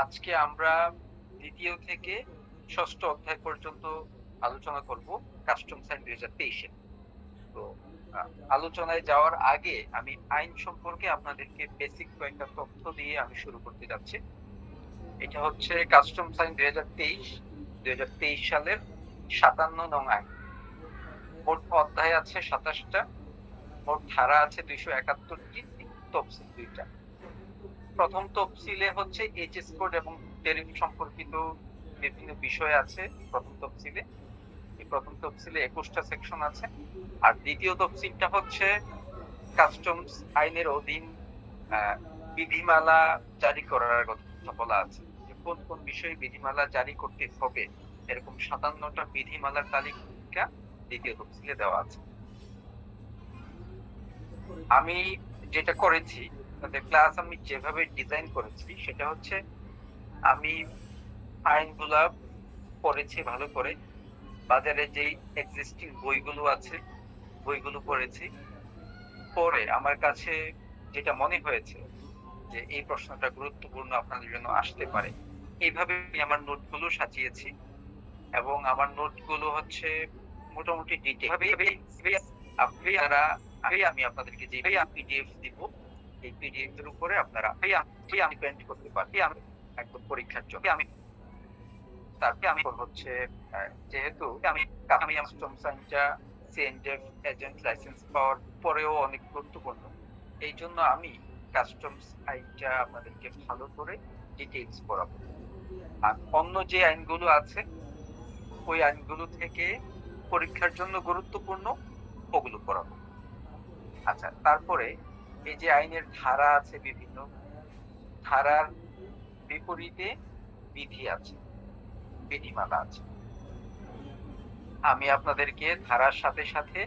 আজকে আমরা দ্বিতীয় থেকে ষষ্ঠ অধ্যায় পর্যন্ত আলোচনা করব কাস্টমস আইন 2023 এর। তো আ আলোচনায় যাওয়ার আগে আমি আইন সম্পর্কে আপনাদেরকে বেসিক কয়েকটা তথ্য দিয়ে আমি শুরু করতে যাচ্ছি। এটা হচ্ছে কাস্টমস আইন 2023, 2023 সালের 57 নং আইন। মোট অধ্যায় আছে 27 টা, মোট ধারা আছে 271 টি, তফসিল 2 টা। প্রথম তফসিলে হচ্ছে এইচএস কোড এবং ট্যারিফ সম্পর্কিত বিভিন্ন বিষয় আছে প্রথম তফসিলে। এই প্রথম তফসিলে 21 টা সেকশন আছে। আর দ্বিতীয় তফসিলটা হচ্ছে কাস্টমস আইনের অধীন বিধিমালা জারি করার কথা বলা আছে, যে কোন কোন বিষয়ে বিধিমালা জারি করতে হবে, এরকম 57টা বিধিমালার তালিকা দ্বিতীয় তফসিলে দেওয়া আছে। আমি যেটা করেছি, তাদের ক্লাস আমি যেভাবে ডিজাইন করেছি সেটা হচ্ছে আমি আইনগুলা পড়েছি ভালো করে, বাজারে যেই এক্সিস্টিং বইগুলো আছে বইগুলো পড়েছি, পরে আমার কাছে যেটা মনে হয়েছে যে এই প্রশ্নটা গুরুত্বপূর্ণ আপনাদের জন্য আসতে পারে, এইভাবে আমি আমার নোটগুলো সাজিয়েছি। এবং আমার নোটগুলো হচ্ছে মোটামুটি ডিটেইল আমি আপনাদেরকে যে পিডিএফ দিব, এই পিডিএফ এর উপরে আপনারা ডিপেন্ড করতে পারেন একদম পরীক্ষার জন্য। তারপরে আমি হচ্ছে যেহেতু আমি কাস্টমস আইনটা সিএনএফ এজেন্ট লাইসেন্স পাওয়ার পরেও অনেক গুরুত্বপূর্ণ, এই জন্য আমি কাস্টমস আইনটা আপনাদেরকে ভালো করে ডিটেইলস পড়াবো। আর অন্য যে আইনগুলো আছে ওই আইনগুলো থেকে পরীক্ষার জন্য গুরুত্বপূর্ণ ওগুলো পড়াবো। আচ্ছা, তারপরে এই যে আইনের ধারা আছে, বিভিন্ন ধারার বিপরীতে বিধি আছে, বিধিমালা আছে। আমি আপনাদেরকে ধারার সাথে সাথে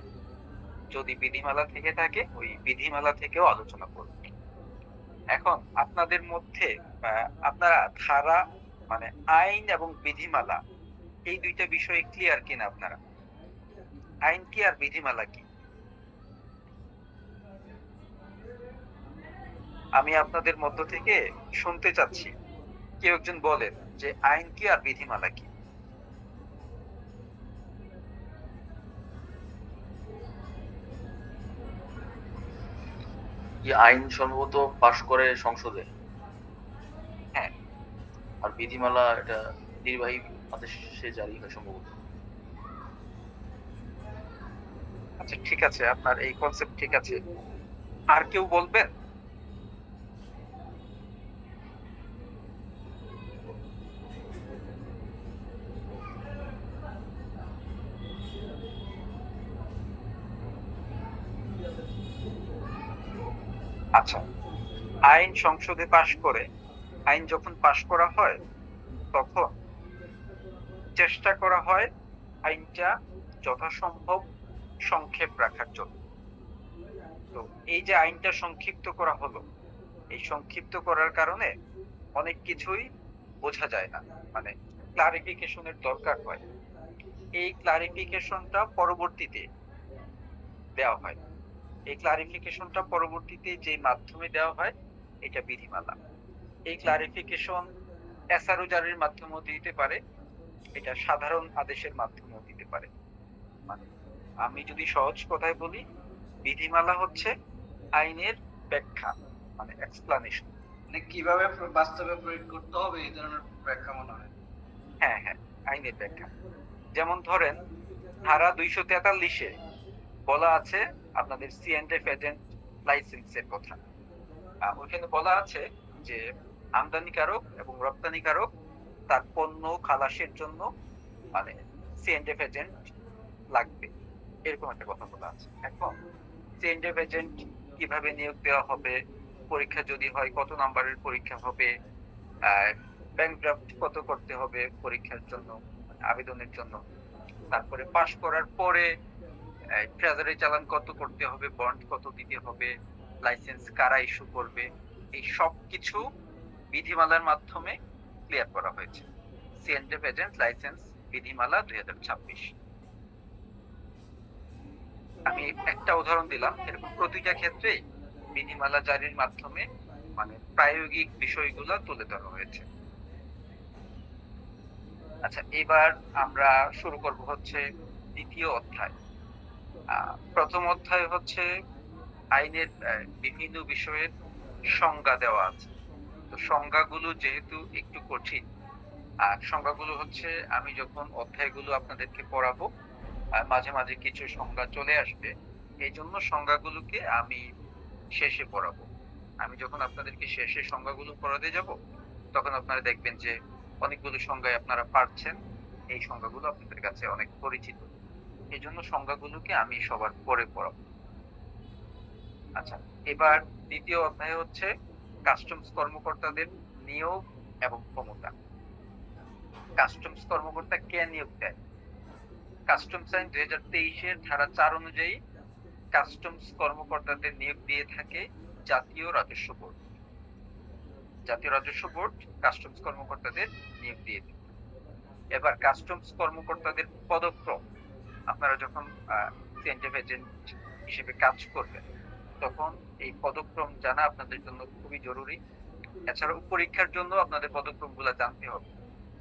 যদি বিধিমালা থেকে থাকে ওই বিধিমালা থেকেও আলোচনা করব। এখন আপনাদের মধ্যে আপনারা ধারা মানে আইন এবং বিধিমালা এই দুইটা বিষয়ে ক্লিয়ার কিনা? আপনারা আইন কি আর বিধিমালা কি? আমি আপনাদের মধ্য থেকে শুনতে চাচ্ছি কেউ একজন বলেন যে আইন কি আর বিধিমালা কি। আইন সম্ভবত পাশ করে সংসদে, হ্যাঁ, আর বিধিমালা এটা নির্বাহী আদেশে জারি হয় সম্ভবত। আচ্ছা ঠিক আছে, আপনার এই কনসেপ্ট ঠিক আছে। আর কেউ বলবেন? আচ্ছা, আইন সংসদে পাশ করে, আইন যখন পাশ করা হয় তখন চেষ্টা করা হয় আইনটা যথাসম্ভব সংক্ষেপ রাখার জন্য। তো এই যে আইনটা সংক্ষিপ্ত করা হলো, এই সংক্ষিপ্ত করার কারণে অনেক কিছুই বোঝা যায় না, মানে ক্লারিফিকেশনের দরকার হয়। এই ক্লারিফিকেশনটা পরবর্তীতে দেওয়া হয়। এই ক্লারিফিকেশনটা পরবর্তীতে যে মাধ্যমে দেওয়া হয় এটা বিধিমালা। এই ক্লারিফিকেশন এসআরও জারির মাধ্যমেও দিতে পারে, এটা সাধারণ আদেশের মাধ্যমেও দিতে পারে। মানে আমি যদি সহজ কথায় বলি, বিধিমালা হচ্ছে আইনের ব্যাখ্যা, মানে এক্সপ্লানেশন। মানে কিভাবে বাস্তবে প্রয়োগ করতে হবে এই ধরনের ব্যাখ্যা মনে হয়। হ্যাঁ হ্যাঁ, আইনের ব্যাখ্যা। যেমন ধরেন ধারা 243-এ বলা আছে আপনাদের সিএনএফ এজেন্ট লাইসেন্সের কথা। ওখানে বলা আছে যে আমদানিকারক এবং রপ্তানিকারক তার পণ্য খালাসের জন্য মানে সিএনএফ এজেন্ট লাগবে, এরকম একটা কথা বলা আছে। এখন সিএনএফ এজেন্ট কিভাবে নিয়োগ দেওয়া হবে, পরীক্ষা যদি হয় কত নাম্বারের পরীক্ষা হবে, ব্যাংক ড্রাফট কত করতে হবে পরীক্ষার জন্য, আবেদনের জন্য, তারপরে পাশ করার পরে ট্রেজারি চালান কত করতে হবে, বন্ড কত দিতে হবে, লাইসেন্স কারা ইস্যু করবে, এই সব কিছু বিধিমালার মাধ্যমে ক্লিয়ার করা হয়েছে। সিএনএফ এজেন্ট লাইসেন্স বিধিমালা 2026। আমি একটা উদাহরণ দিলাম, এরকম প্রতিটা ক্ষেত্রে বিধিমালা জারির মাধ্যমে মানে প্রায়োগিক বিষয়গুলো তুলে ধরা হয়েছে। আচ্ছা, এবার আমরা শুরু করব হচ্ছে দ্বিতীয় অধ্যায়। প্রথম অধ্যায় হচ্ছে আইনের বিভিন্ন বিষয়ের সংজ্ঞা দেওয়া আছে। তো সংজ্ঞাগুলো যেহেতু একটু কঠিন, আর সংজ্ঞাগুলো হচ্ছে আমি যখন অধ্যায়গুলো আপনাদেরকে পড়াবো মাঝে মাঝে কিছু সংজ্ঞা চলে আসবে, এই জন্য সংজ্ঞাগুলোকে আমি শেষে পড়াবো। আমি যখন আপনাদেরকে শেষে সংজ্ঞাগুলো পড়াতে যাব, তখন আপনারা দেখবেন যে অনেকগুলো সংজ্ঞায় আপনারা পারছেন, এই সংজ্ঞাগুলো আপনাদের কাছে অনেক পরিচিত। এই জন্য সংজ্ঞাগুলোকে আমি সবার পরে পড়াবো। আচ্ছা, এবার দ্বিতীয় অধ্যায় হচ্ছে কাস্টমস কর্মকর্তাদের নিয়োগ এবং ক্ষমতা। কাস্টমস কর্মকর্তা কে নিয়োগ দেয়? কাস্টমস আইন 2023-এর ধারা 4 অনুযায়ী কাস্টমস কর্মকর্তাদের নিয়োগ দিয়ে থাকে জাতীয় রাজস্ব বোর্ড। জাতীয় রাজস্ব বোর্ড কাস্টমস কর্মকর্তাদের নিয়োগ দিয়ে থাকে। এবার কাস্টমস কর্মকর্তাদের পদক্রম, আপনারা যখন সেন্টার এজেন্ট হিসেবে কাজ করবেন, তখন এই পদক্রম জানা আপনাদের জন্য খুবই জরুরি। এছাড়াও পরীক্ষার জন্য আপনাদের পদক্রম গুলা জানতে হবে,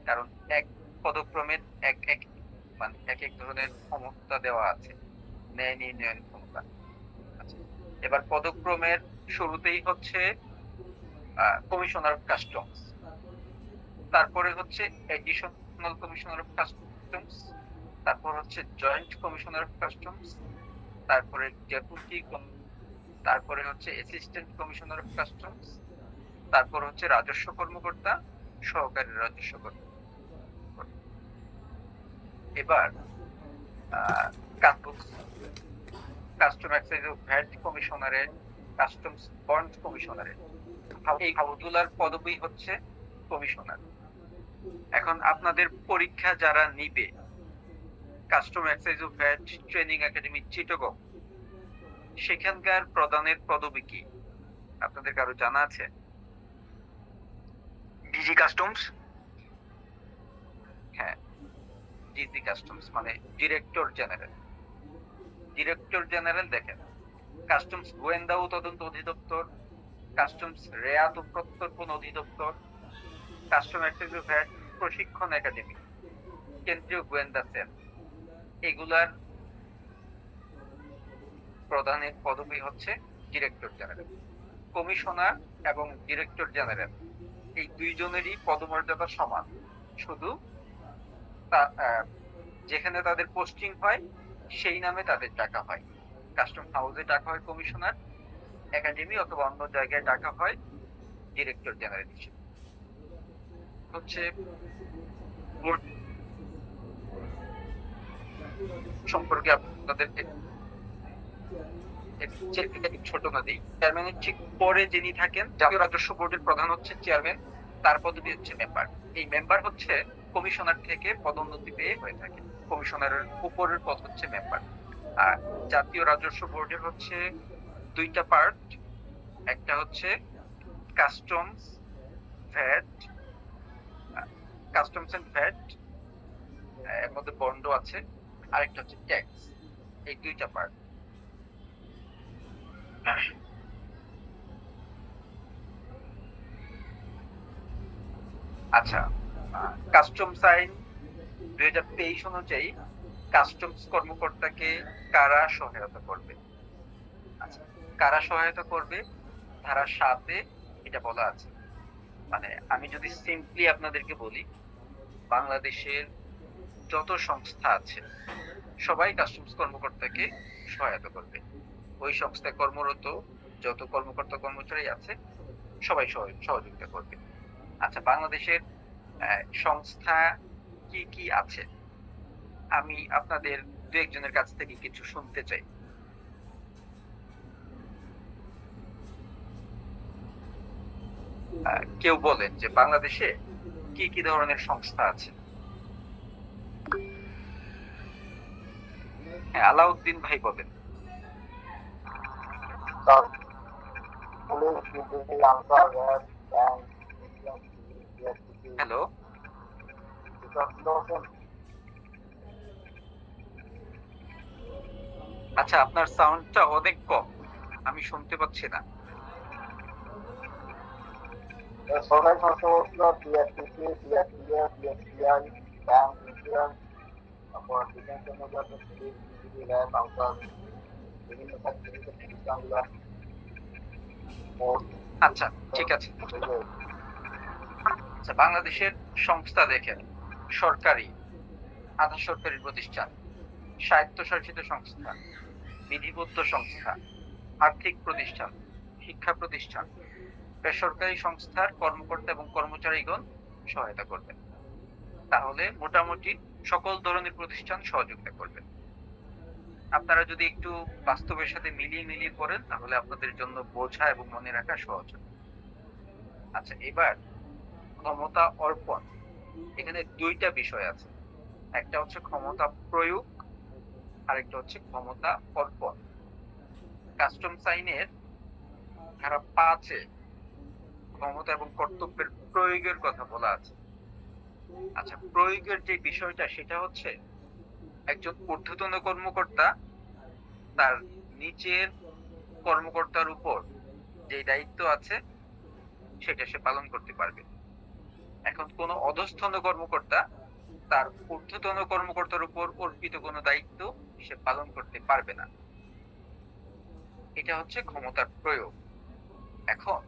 কারণ এক পদক্রমের এক এক মানে এক এক ধরনের ক্ষমতা দেওয়া আছে, ন্যায় নির্ণয়ন ক্ষমতা। আচ্ছা, এবার পদক্রমের শুরুতেই হচ্ছে কমিশনার অফ কাস্টমস, তারপরে হচ্ছে এডিশনাল কমিশনার অফ কাস্টমস, তারপর হচ্ছে জয়েন্ট কমিশনার অফ কাস্টমস, তারপরে ডেপুটি, তারপরে হচ্ছে অ্যাসিস্ট্যান্ট কমিশনার অফ কাস্টমস, তারপর হচ্ছে রাজস্ব কর্মকর্তা, সহকারী রাজস্ব কর্মকর্তা। এবার কাস্টম এক্সাইজ ও ভ্যাট কমিশনারের, কাস্টমস বন্ড কমিশনারের, এই হাউজুলার পদবি হচ্ছে কমিশনার। এখন আপনাদের পরীক্ষা যারা নিবে কাস্টম এক্সাইজ ও ভ্যাট ট্রেনিং একাডেমি চিটাগং, সেখানকার প্রধানের পদবি কি আপনাদের কারো জানা আছে? DG customs. হ্যাঁ, ডিজি কাস্টমস মানে ডিরেক্টর জেনারেল। ডিরেক্টর জেনারেল দেখেন, কাস্টমস গোয়েন্দা ও তদন্ত অধিদপ্তর, কাস্টমস রেয়াত ও প্রত্যর্পণ অধিদপ্তর, কাস্টম এক্সাইজ ও ভ্যাট প্রশিক্ষণ একাডেমি, কেন্দ্রীয় গোয়েন্দা সেল, এগুলার প্রধানের পদবি হচ্ছে ডিরেক্টর জেনারেল। কমিশনার এবং ডিরেক্টর জেনারেল এই দুইজনেরই পদমর্যাদা সমান, শুধু যেখানে তাদের পোস্টিং হয় সেই নামে তাদের টাকা হয়। কাস্টম হাউসে টাকা হয় কমিশনার, একাডেমি অথবা অন্য জায়গায় টাকা হয় ডিরেক্টর জেনারেল হিসেবে। হচ্ছে বোর্ড সম্পর্কে আপনাদের ছোট নদী, চেয়ারম্যানের ঠিক পরে যিনি থাকেন, জাতীয় রাজস্ব বোর্ডের প্রধান হচ্ছে চেয়ারম্যান, তার পদবি হচ্ছে মেম্বার। এই মেম্বার হচ্ছে কমিশনার থেকে পদোন্নতি পেয়ে হয়ে থাকে, কমিশনারের উপরের পদ হচ্ছে মেম্বার। আর জাতীয় রাজস্ব বোর্ডের হচ্ছে দুইটা পার্ট, একটা হচ্ছে customs VAT, customs and VAT এর মধ্যে বন্ড আছে, আরেকটা হচ্ছে ট্যাক্স। এই দুইটা পার্ট। আচ্ছা, কাস্টমস আইন 2023 অনুযায়ী কাস্টমস কর্মকর্তাকে কারা সহায়তা করবে? আচ্ছা, কারা সহায়তা করবে ধারা 7-এ এটা বলা আছে। মানে আমি যদি সিম্পলি আপনাদেরকে বলি, বাংলাদেশের যত সংস্থা আছে সবাই কাস্টমস কর্মকর্তাকে সহায়তা করবে। ওই সংস্থায় কর্মরত যত কর্মকর্তা কর্মচারী আছে সবাই সহযোগিতা করবে। আচ্ছা, বাংলাদেশের সংস্থা কি কি আছে আমি আপনাদের দু একজনের কাছ থেকে কিছু শুনতে চাই। কেউ বলেন যে বাংলাদেশে কি কি ধরনের সংস্থা আছে? হ্যাঁ, আলাউদ্দিন ভাই বলেন। হ্যালো, আচ্ছা, আপনার সাউন্ডটা অনেক কম, আমি শুনতে পাচ্ছি না। সরকারি সংস্থা বিএসটিসি, বিএসটিএফ, বিএসটিআই, আচ্ছা, ঠিক আছে। আচ্ছা, বাংলাদেশের সংস্থা দেখেন, সরকারি, আধা সরকারি প্রতিষ্ঠান, স্বায়ত্তশাসিত সংস্থা, বিধিবদ্ধ সংস্থা, আর্থিক প্রতিষ্ঠান, শিক্ষা প্রতিষ্ঠান, বেসরকারি সংস্থার কর্মকর্তা এবং কর্মচারীগণ সহায়তা করবেন। তাহলে মোটামুটি সকল ধরনের প্রতিষ্ঠান সহযোগিতা করবেন। আপনারা যদি একটু বাস্তবের সাথে মিলিয়ে করেন তাহলে আপনাদের জন্য বোঝা এবং মনে রাখা সহজ হবে। আচ্ছা, এবার ক্ষমতা অর্পণ, এখানে দুইটা বিষয় আছে। একটা হচ্ছে ক্ষমতা প্রয়োগ, আরেকটা হচ্ছে ক্ষমতা অর্পণ। কাস্টমস আইনের ধারা 5-এ ক্ষমতা এবং কর্তব্যের প্রয়োগের কথা বলা আছে। আচ্ছা, প্রয়োগের যে বিষয়টা সেটা হচ্ছে একজন ঊর্ধ্বতন কর্মকর্তা তার নিচের কর্মকর্তার উপর যে দায়িত্ব আছে সেটা সে পালন করতে পারবে। এখন কোন অধস্থন কর্মকর্তা তার ঊর্ধ্বতন কর্মকর্তার উপর অর্পিত কোনো দায়িত্ব সে পালন করতে পারবে না। এটা হচ্ছে ক্ষমতার প্রয়োগ। এখন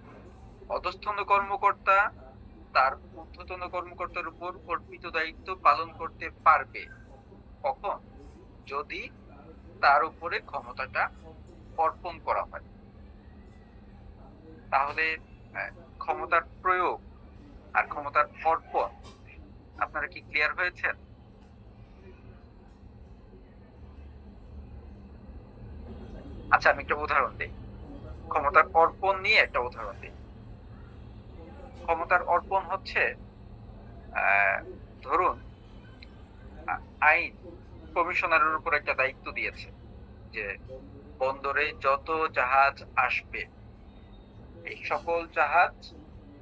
অধস্থন কর্মকর্তা তার ঊর্ধ্বতন কর্মকর্তার উপর অর্পিত দায়িত্ব পালন করতে পারবে কখন? যদি তার উপরে ক্ষমতাটা অর্পণ করা হয়। তাহলে ক্ষমতার প্রয়োগ আর ক্ষমতার অর্পণ আপনারা কি ক্লিয়ার হয়েছেন? আচ্ছা, আমি একটা উদাহরণ দিই। ক্ষমতার অর্পণ নিয়ে একটা উদাহরণ দিই। ক্ষমতার অর্পণ হচ্ছে ধরুন আইন কমিশনারের উপর একটা দায়িত্ব দিয়েছে যে বন্দরে যত জাহাজ আসবে এই সকল জাহাজ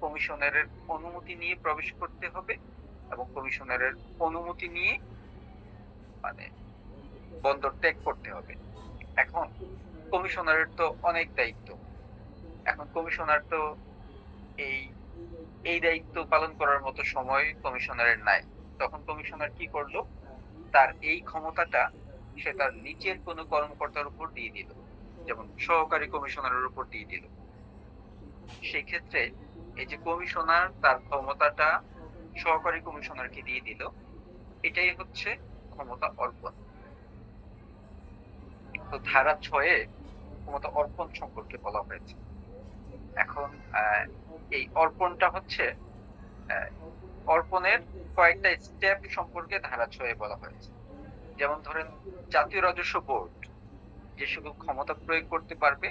কমিশনারের অনুমতি নিয়ে প্রবেশ করতে হবে এবং কমিশনারের অনুমতি নিয়ে মানে বন্দর ত্যাগ করতে হবে। এখন কমিশনারের তো অনেক দায়িত্ব। এখন কমিশনার তো এই দায়িত্ব পালন করার মতো সময় কমিশনারের নাই। তখন কমিশনার কি করলো? তার এই ক্ষমতাটা সে তার নিচের কোনো কর্মকর্তার উপর দিয়ে দিল, যেমন সহকারী কমিশনারের উপর দিয়ে দিল। সেই ক্ষেত্রে এই যে কমিশনার তার ক্ষমতাটা সহকারী কমিশনারকে দিয়ে দিল, এটাই হচ্ছে ক্ষমতা অর্পণ। তো ধারা 6-এ ক্ষমতা অর্পণ সম্পর্কে বলা হয়েছে। এখন এই অর্পণটা হচ্ছে অর্পণের কয়েকটা স্টেপ সম্পর্কে ধারা 6-এ বলা হয়েছে। যেমন ধরেন, জাতীয় রাজস্ব বোর্ড যে সকল ক্ষমতা প্রয়োগ করতে পারবে,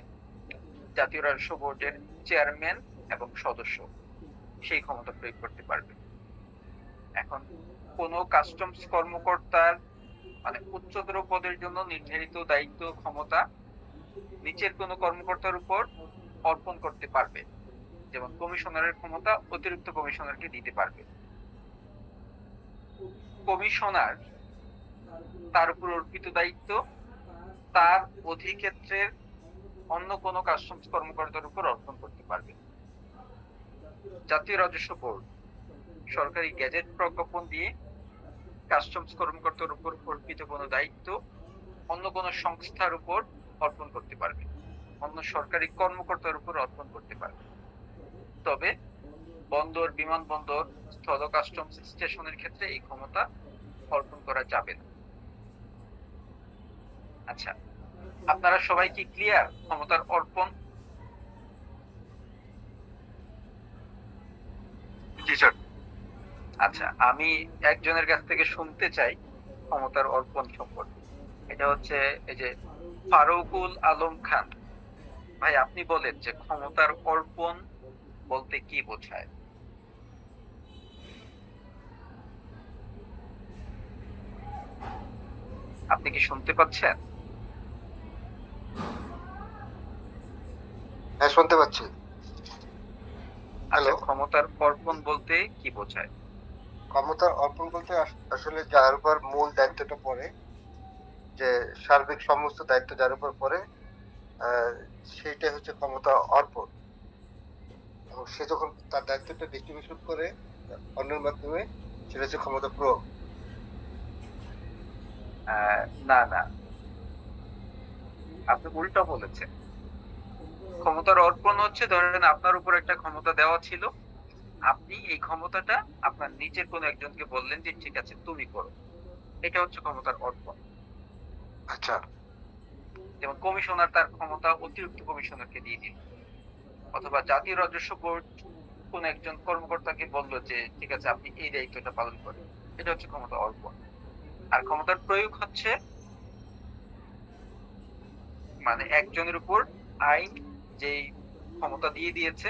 জাতীয় রাজস্ব বোর্ডের চেয়ারম্যান এবং সদস্য সেই ক্ষমতা প্রয়োগ করতে পারবে। এখন কোন কাস্টমস কর্মকর্তার উচ্চতর পদের জন্য নির্ধারিত দায়িত্ব ক্ষমতা নিচের কোন কর্মকর্তার উপর অর্পণ করতে পারবে, যেমন কমিশনারের ক্ষমতা অতিরিক্ত কমিশনারকে দিতে পারবে। কমিশনার তার উপর অর্পিত দায়িত্ব তার অধিক্ষেত্রের অন্য কোন কাস্টমস কর্মকর্তার উপর অর্পণ করতে পারবে। জাতীয় রাজস্ব বোর্ড সরকারি গেজেট প্রজ্ঞাপন দিয়ে কাস্টমস কর্মকর্তার উপর অর্পিত কোনো দায়িত্ব অন্য কোন সংস্থার উপর অর্পণ করতে পারবে, অন্য সরকারি কর্মকর্তার উপর অর্পণ করতে পারবে। তবে বন্দর, বিমানবন্দর, স্থল কাস্টমস স্টেশনের ক্ষেত্রে এই ক্ষমতা অর্পণ করা যাবে না। আচ্ছা, আপনারা সবাই কি ক্লিয়ার ক্ষমতার অর্পণ? জি স্যার। আচ্ছা, আমি একজনের কাছ থেকে শুনতে চাই ক্ষমতার অর্পণ সম্পর্কে। এটা হচ্ছে এই যে ফারুকুল আলম খান ভাই, আপনি বলেন যে ক্ষমতার অর্পণ বলতে কি বোঝায়? আপনি কি শুনতে পাচ্ছেন? হ্যাঁ, শুনতে পাচ্ছি। আচ্ছা, হ্যালো। ক্ষমতার অর্পণ বলতে কি বোঝায়? ক্ষমতার অর্পণ বলতে আসলে যার উপর মূল দায়িত্বটা পড়ে, যে সার্বিক সমস্ত দায়িত্ব যার উপর পড়ে, সেইটাই হচ্ছে ক্ষমতা অর্পণ। এবং সে যখন তার দায়িত্বটা ডিস্ট্রিবিউশন করে অন্যের মাধ্যমে, সেটা হচ্ছে ক্ষমতা প্রয়োগ। না না, আপনি উল্টো বলেছেন। ক্ষমতার অর্পণ হচ্ছে, ধরেন আপনার উপর একটা ক্ষমতা দেওয়া ছিল, আপনি এই ক্ষমতাটা আপনার নিজের কোন একজনকে বললেন যে ঠিক আছে তুমি করো, এটা হচ্ছে ক্ষমতার অর্পণ। আচ্ছা, যেমন কমিশনার তার ক্ষমতা অতিরিক্ত কমিশনারকে দিয়ে দিল, অথবা জাতীয় রাজস্ব বোর্ড কোন একজন কর্মকর্তাকে বললো যে ঠিক আছে আপনি এই দায়িত্বটা পালন করেন, এটা হচ্ছে ক্ষমতা অর্পণ। আর ক্ষমতার প্রয়োগ হচ্ছে মানে একজনের উপর আইন যেই ক্ষমতা দিয়ে দিয়েছে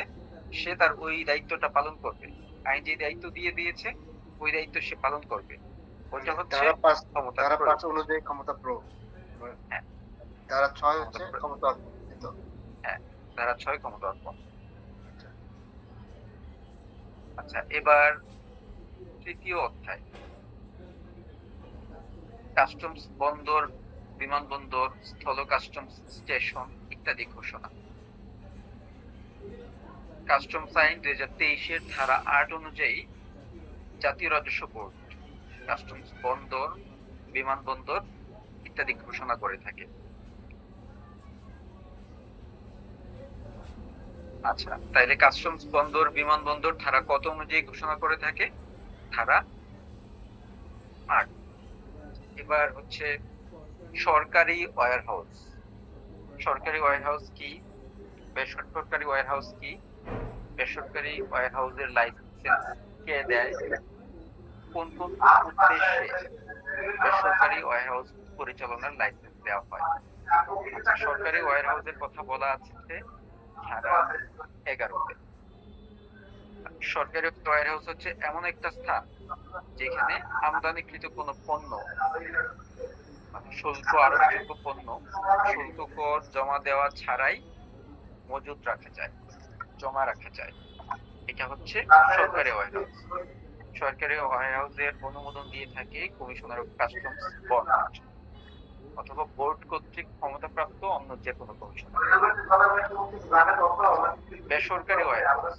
সে তার ওই দায়িত্বটা পালন করবে, আইন যে দায়িত্ব দিয়ে দিয়েছে ওই দায়িত্ব সে পালন করবে, ওইটা হচ্ছে ক্ষমতার ধারা প্রয়োগ। 5 অনুযায়ী ক্ষমতা প্রয়োগ। হ্যাঁ, ধারা 6 ক্ষমতা হচ্ছে প্রয়োগ। ক্ষমতা অর্পণ, তাই তো? হ্যাঁ, ধারা 6 ক্ষমতা অর্পণ। আচ্ছা, এবার তৃতীয় অধ্যায়, কাস্টমস, বন্দর, বিমানবন্দর, স্থল কাস্টমস স্টেশন ইত্যাদি ঘোষণা। কাস্টমস আইন 2023-এর ধারা 8 অনুযায়ী জাতীয় রাজস্ব বোর্ড কাস্টমস, বন্দর, বিমানবন্দর ইত্যাদি ঘোষণা করে থাকে। আচ্ছা, তাইলে কাস্টমস, বন্দর, বিমানবন্দর ধারা কত অনুযায়ী ঘোষণা করে থাকে? ধারা 8। এবার হচ্ছে সরকারি ওয়্যার হাউস। সরকারি ওয়্যার হাউস কি, বেসরকারি ওয়্যার হাউস কি, বেসরকারি ওয়্যার হাউসের লাইসেন্স কে দেয়, কোন কোন উদ্দেশ্যে বেসরকারি ওয়্যার হাউস পরিচালনার লাইসেন্স দেওয়া হয়। আচ্ছা, সরকারি ওয়্যার হাউসের কথা বলা আছে ধারা 11-তে। সরকারি ওয়্যার হাউস হচ্ছে এমন একটা স্থান যেখানে আমদানিকৃত কোনো পণ্য, মানে শুল্ক আরোপযোগ্য পণ্য, শুল্ক কর জমা দেওয়া ছাড়াই মজুত রাখা যায়, জমা রাখা যায়, এটা হচ্ছে সরকারি ওয়্যার হাউস। সরকারি ওয়্যার হাউসের অনুমোদন দিয়ে থাকে কমিশনার অফ কাস্টমস বন্ড অথবা বোর্ড কর্তৃক ক্ষমতাপ্রাপ্ত অন্য যে কোনো কমিশনার। বেসরকারি ওয়্যার হাউস,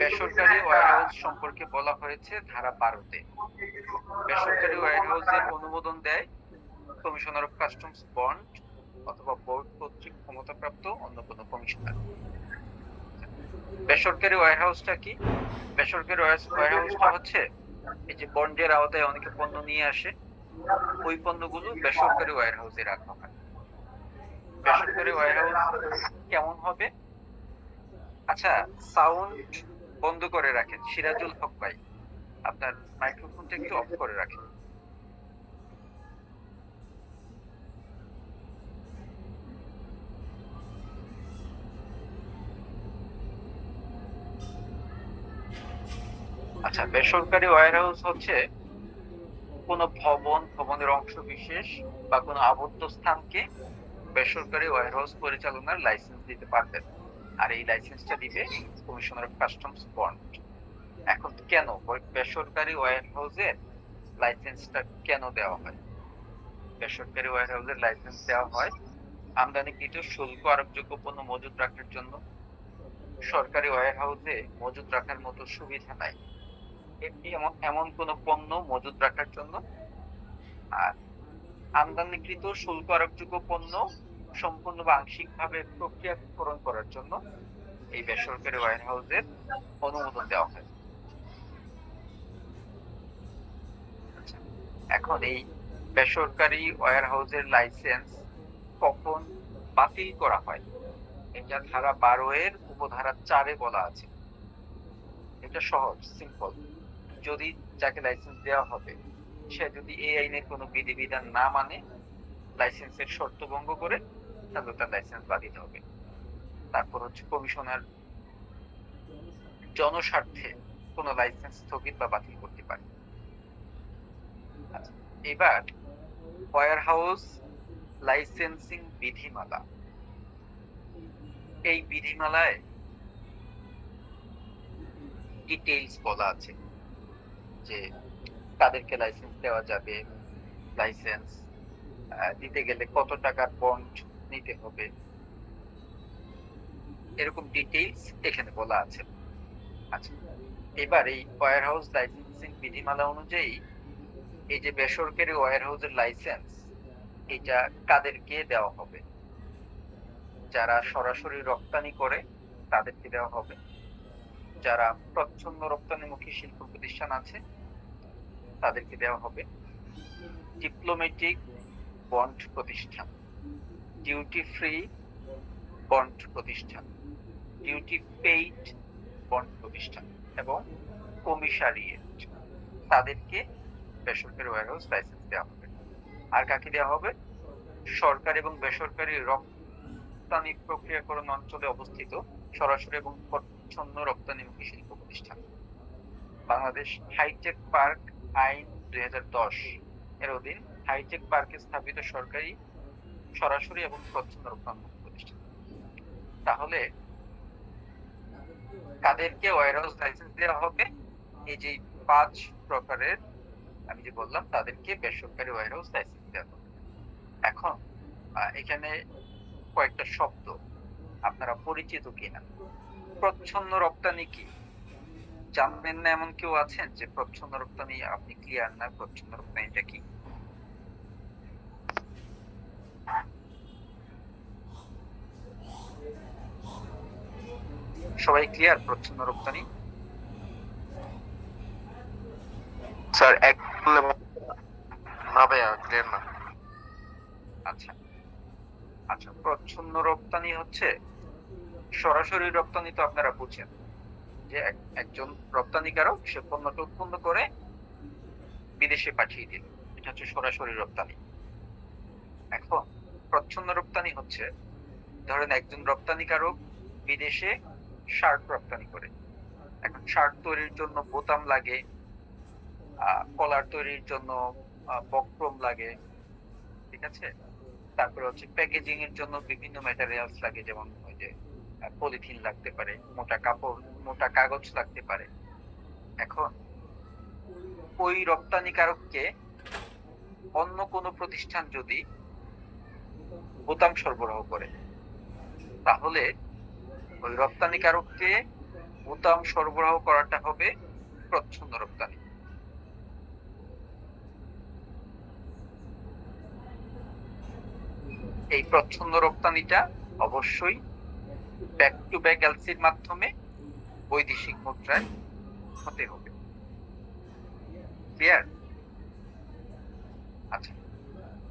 বেসরকারি ওয়্যার হাউস সম্পর্কে বলা হয়েছে ধারা 12-তে। বেসরকারি ওয়্যার হাউসের অনুমোদন দেয় কমিশনার অফ কাস্টমস বন্ড অথবা বোর্ড কর্তৃক ক্ষমতাপ্রাপ্ত অন্য কোনো কমিশনার। বেসরকারি ওয়্যার হাউসটা কি? বেসরকারি ওয়্যার হাউসটা হচ্ছে এই যে বন্ডের আওতায় অনেকে পণ্য নিয়ে আসে, ওই পণ্যগুলো বেসরকারি ওয়্যার হাউসে রাখা হয়। বেসরকারি ওয়্যার হাউস কেমন হবে? আচ্ছা, সাউন্ড বন্ধ করে রাখেন সিরাজুল হক ভাই, আপনার মাইক্রোফোনটা একটু অফ করে রাখেন। আচ্ছা, বেসরকারি ওয়্যার হাউস হচ্ছে কোনো ভবন, ভবনের অংশ বিশেষ বা কোনো আবদ্ধ স্থানকে বেসরকারি ওয়্যার হাউস পরিচালনার লাইসেন্স দিতে পারবেন, আর এই লাইসেন্সটা দিবে কমিশনার অফ কাস্টমস বন্ড। এখন কেন বেসরকারি ওয়্যার হাউসের লাইসেন্সটা কেন দেওয়া হয়? বেসরকারি ওয়্যার হাউসের লাইসেন্স দেওয়া হয় আমদানিকৃত শুল্ক আরোপযোগ্য পণ্য মজুত রাখার জন্য। সরকারি ওয়্যার হাউসে মজুত রাখার মতো সুবিধা নাই এমন কোন পণ্য মজুত রাখার জন্য, আর আমদানিকৃত শুল্ক আরোপযোগ্য পণ্য সম্পূর্ণ বা আংশিক ভাবে প্রক্রিয়াকরণ করার জন্য এই বেসরকারি ওয়্যার হাউসের অনুমোদন দেওয়া হয়। এখন এই বেসরকারি ওয়্যার হাউসের লাইসেন্স কখন বাতিল করা হয়, এটা ধারা 12-এর উপধারা 4-এ বলা আছে। এটা সহজ, সিম্পল। যদি যাকে লাইসেন্স দেওয়া হবে সে যদি এই আইনের কোনো বিধিবিধান না মানে, লাইসেন্সের শর্ত ভঙ্গ করে, তাহলে তার লাইসেন্স বাতিল হবে। তারপর হচ্ছে কমিশনার জনস্বার্থে কোনো লাইসেন্স স্থগিত বা বাতিল করতে পারে। এবার ওয়্যার হাউস লাইসেন্সিং বিধিমালা, এই বিধিমালায় ডিটেইলস বলা আছে যে তাদেরকে লাইসেন্স দেওয়া যাবে, লাইসেন্স দিতে গেলে কত টাকার বন্ড নিতে হবে, এরকম ডিটেইলস এখানে বলা আছে। আচ্ছা, এবার এই ওয়্যার হাউস লাইসেন্স লাইসেন্সিং বিধিমালা অনুযায়ী এই যে বেসরকারি ওয়্যার হাউসের লাইসেন্স, এটা কাদেরকে দেওয়া হবে? যারা সরাসরি রপ্তানি করে তাদেরকে দেওয়া হবে, যারা প্রচ্ছন্ন রপ্তানিমুখী শিল্প প্রতিষ্ঠান আছে তাদেরকে দেওয়া হবে, ডিপ্লোম্যাটিক বন্ড প্রতিষ্ঠান, ডিউটি ফ্রি বন্ড প্রতিষ্ঠান, ডিউটি পেইড বন্ড প্রতিষ্ঠান এবং কমিশারিয়েট, তাদেরকে বেসরকারি ওয়্যারহাউস লাইসেন্স দেওয়া হবে। আর কাকে দেওয়া হবে? সরকারি এবং বেসরকারি রপ্তানি প্রক্রিয়াকরণ অঞ্চলে অবস্থিত সরাসরি এবং প্রচ্ছন্ন রপ্তানিমুখী শিল্প প্রতিষ্ঠান। বাংলাদেশ হাইটেক পার্ক আইন 2010 এর অধীন হাইটেক পার্কে স্থাপিত সরকারি সরাসরি এবং প্রচ্ছন্ন রপ্তানিমুখী প্রতিষ্ঠান। তাহলে কাদেরকে ওয়্যারহাউস লাইসেন্স দেওয়া হবে? এই যে 5 প্রকারের আমি যে বললাম তাদেরকে বেসরকারি ওয়্যারহাউস লাইসেন্স দেওয়া হবে। এখন এখানে কয়েকটা শব্দ আপনারা পরিচিত কিনা? প্রচ্ছন্ন রপ্তানি কি জানেন না এমন কেউ আছেন যে প্রচ্ছন্ন রপ্তানি আপনি ক্লিয়ার না? প্রচ্ছন্ন রপ্তানিটা কি? সবাই ক্লিয়ার প্রচ্ছন্ন রপ্তানি? স্যার এক না ভাইয়া ক্লিয়ার না। আচ্ছা আচ্ছা, প্রচ্ছন্ন রপ্তানি হচ্ছে সরাসরি রপ্তানি, তো আপনারা বুঝছেন যে একজন রপ্তানিকারক সে পণ্যটা উৎপন্ন করে বিদেশে পাঠিয়ে দিল, এটা হচ্ছে সরাসরি রপ্তানি। এখন প্রচ্ছন্ন রপ্তানি হচ্ছে, ধরেন একজন রপ্তানিকারক বিদেশে শার্ট রপ্তানি করে। এখন শার্ট তৈরির জন্য বোতাম লাগে, কলার তৈরির জন্য বক্রম লাগে, ঠিক আছে? তারপরে হচ্ছে প্যাকেজিং এর জন্য বিভিন্ন ম্যাটেরিয়ালস লাগে, যেমন ওই যে পলিথিন লাগতে পারে, মোটা কাপড়, মোটা কাগজ লাগতে পারে। এখন ওই রপ্তানিকারককে অন্য কোনো প্রতিষ্ঠান যদি বোতাম সরবরাহ করে, তাহলে ওই রপ্তানিকারককে বোতাম সরবরাহ করাটা হবে প্রচ্ছন্ন রপ্তানি। এই প্রচ্ছন্ন রপ্তানিটা অবশ্যই ব্যাক টু ব্যাক এলসির মাধ্যমে বৈদেশিক মুদ্রায় হতে হবে। ক্লিয়ার? আচ্ছা,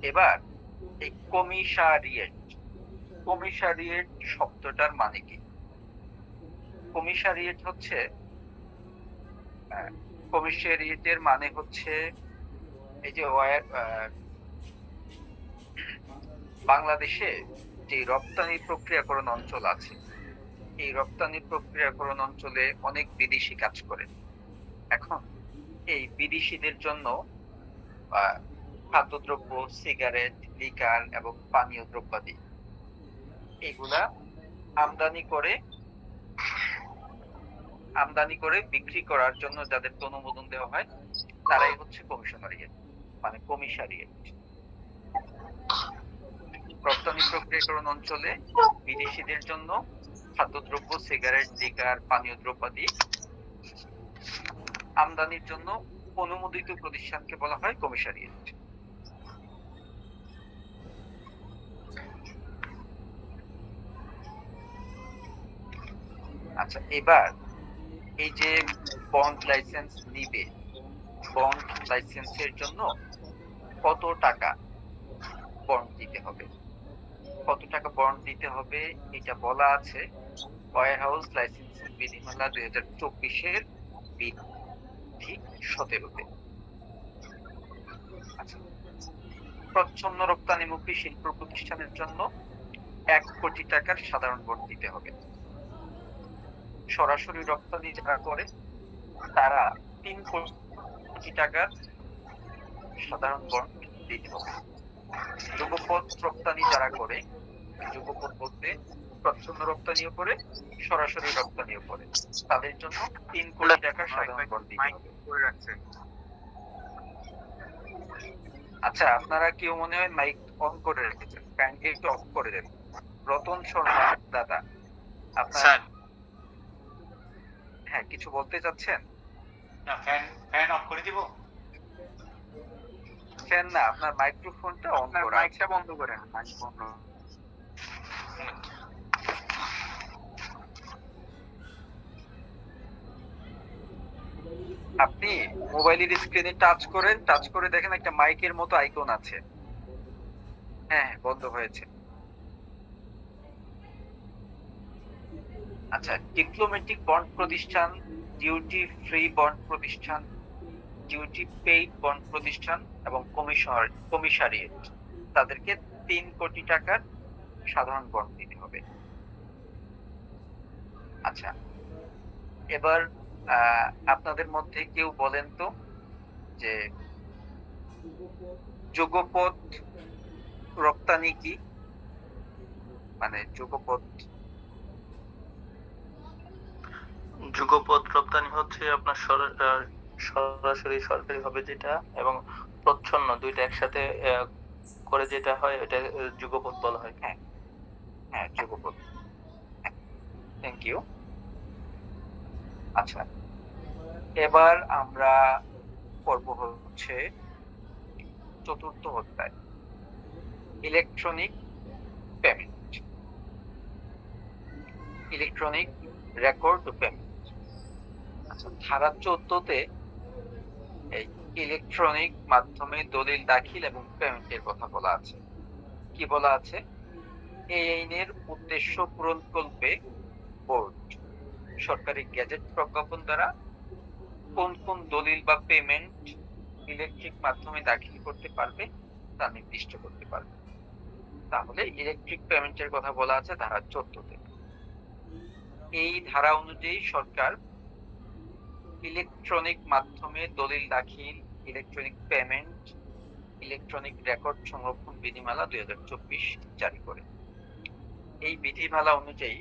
এবার এই কমিশারিয়েট, কমিশারিয়েট শব্দটার মানে কি? কমিশারিয়েট হচ্ছে, কমিশারিয়েটের মানে হচ্ছে এই যে বাংলাদেশে যে রপ্তানি প্রক্রিয়াকরণ অঞ্চল আছে, এই রপ্তানি প্রক্রিয়াকরণ অঞ্চলে অনেক বিদেশি কাজ করে। এখন এই বিদেশিদের জন্য খাদ্যদ্রব্য, সিগারেট, লিকার এবং পানীয় দ্রব্যাদি এগুলা আমদানি করে বিক্রি করার জন্য যাদেরকে অনুমোদন দেওয়া হয় তারাই হচ্ছে কমিশনারিয়েট, মানে কমিশারিয়েট। রপ্তানি প্রক্রিয়াকরণ অঞ্চলে বিদেশিদের জন্য খাদ্যদ্রব্য, সিগারেট, লিকার, পানীয় দ্রব্যাদি আমদানির জন্য অনুমোদিত প্রতিষ্ঠানকে বলা হয় কমিশারিয়েট। আচ্ছা, এবার এই যে বন্ড লাইসেন্স নিবে, বন্ড লাইসেন্সের জন্য কত টাকা বন্ড দিতে হবে? কত টাকা বন্ড দিতে হবে এটা বলা আছে ওয়্যারহাউস লাইসেন্সিং বিধিমালা 2024-এর বিধি 17-তে। আচ্ছা, প্রচ্ছন্ন রপ্তানিমুখী শিল্প প্রতিষ্ঠানের জন্য 1 কোটি টাকার সাধারণ বন্ড দিতে হবে। সরাসরি রপ্তানি যারা করে তারা 3 কোটি টাকার সাধারণ বন্ড দিতে হবে। যুগপৎ রপ্তানি যারা করে, যুগপৎ বলতে প্রচ্ছন্ন রপ্তানিও করে, সরাসরি রপ্তানিও করে, তাদের জন্য 3 কোটি টাকার সাধারণ বন্ড দিতে হবে। আচ্ছা, আপনারা কেউ মনে হয় মাইক অন করে রেখেছেন, কাইন্ডলি একটু অফ করে দেন। রতন শর্মা দাদা, আপনার হ্যাঁ কিছু বলতে চাচ্ছেন? না ফ্যান ফ্যান অফ করে দিব। ফ্যান না, আপনার মাইক্রোফোনটা অন করা, মাইকটা বন্ধ করেন, মাইক বন্ধ। আপনি মোবাইলের স্ক্রিনে টাচ করেন, টাচ করে দেখেন একটা মাইকের মতো আইকন আছে। হ্যাঁ, বন্ধ হয়েছে। আচ্ছা, ডিপ্লোম্যাটিক বন্ড প্রতিষ্ঠান, ডিউটি ফ্রি বন্ড প্রতিষ্ঠান, ডিউটি পেইড বন্ড প্রতিষ্ঠান এবং কমিশনারিয়েট, তাদেরকে 3 কোটি টাকার সাধারণ বন্ড দিতে হবে। আচ্ছা, এবার আপনাদের মধ্যে কেউ বলেন তো যে যুগপৎ রপ্তানি কি? মানে যুগপৎ যুগপৎ রপ্তানি হচ্ছে আপনার সরাসরি সরকারি ভাবে যেটা এবং প্রচ্ছন্ন দুইটা একসাথে করে যেটা হয় এটা যুগপৎ বলা হয়। হ্যাঁ, হ্যাঁ, যুগপৎ। Thank you. আচ্ছা, এবার আমরা পর্ব হচ্ছে চতুর্থ অধ্যায়, electronic payment, electronic record payment. আচ্ছা, ধারা 14তে এই ইলেকট্রনিক মাধ্যমে দলিল দাখিল এবং পেমেন্টের কথা বলা আছে। কি বলা আছে? এই আইনের উদ্দেশ্য পূরণকল্পে বোর্ড সরকারি গেজেট প্রজ্ঞাপন দ্বারা কোন কোন দলিল বা পেমেন্ট ইলেকট্রিক মাধ্যমে দাখিল করতে পারবে তা নির্দিষ্ট করতে পারবে। তাহলে ইলেকট্রিক পেমেন্টের কথা বলা আছে ধারা 14তে। এই ধারা অনুযায়ী সরকার ইলেকট্রনিক মাধ্যমে দলিল দাখিল, ইলেকট্রনিক পেমেন্ট, ইলেকট্রনিক রেকর্ড সংরক্ষণ বিধিমালা 2024 জারি করে। এই বিধিমালা অনুযায়ী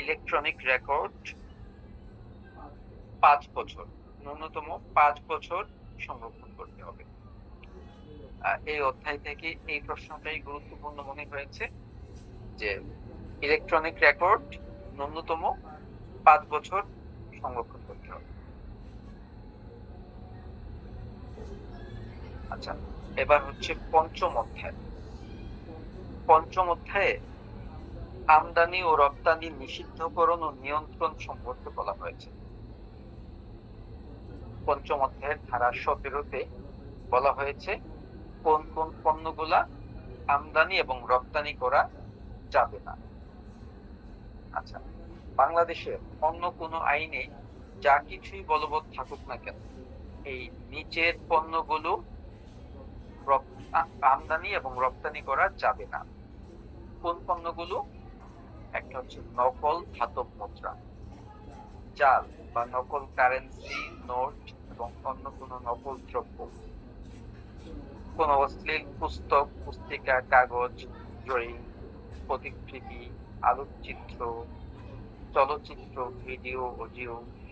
ইলেকট্রনিক রেকর্ড 5 বছর, ন্যূনতম 5 বছর সংরক্ষণ করতে হবে। এই অধ্যায় থেকে এই প্রশ্নটাই গুরুত্বপূর্ণ মনে হয়েছে যে ইলেকট্রনিক রেকর্ড ন্যূনতম 5 বছর সংরক্ষণ করতে হবে। আচ্ছা, এবার হচ্ছে পঞ্চম অধ্যায়। পঞ্চম অধ্যায়ে আমদানি ও রপ্তানি নিষিদ্ধকরণ ও নিয়ন্ত্রণ সম্পর্কে বলা হয়েছে। পঞ্চম অধ্যায়ের ধারা 17তে বলা হয়েছে কোন কোন পণ্যগুলা আমদানি এবং রপ্তানি করা যাবে না। আচ্ছা, বাংলাদেশের অন্য কোনো আইনে যা কিছুই বলবৎ থাকুক না কেন, এই নিচের পণ্যগুলো আমদানি এবং রপ্তানি করা যাবে না। কোন পণ্যগুলো? একটা হচ্ছে নকল ধাতব মুদ্রা, জাল বা নকল কারেন্সি নোট এবং অন্য কোনো নকল দ্রব্য, কোন অশ্লীল পুস্তক, পুস্তিকা, কাগজ, ড্রয়িং, প্রতিকৃতি, আলোকচিত্র, চলচ্চিত্র, ভিডিও, অডিও,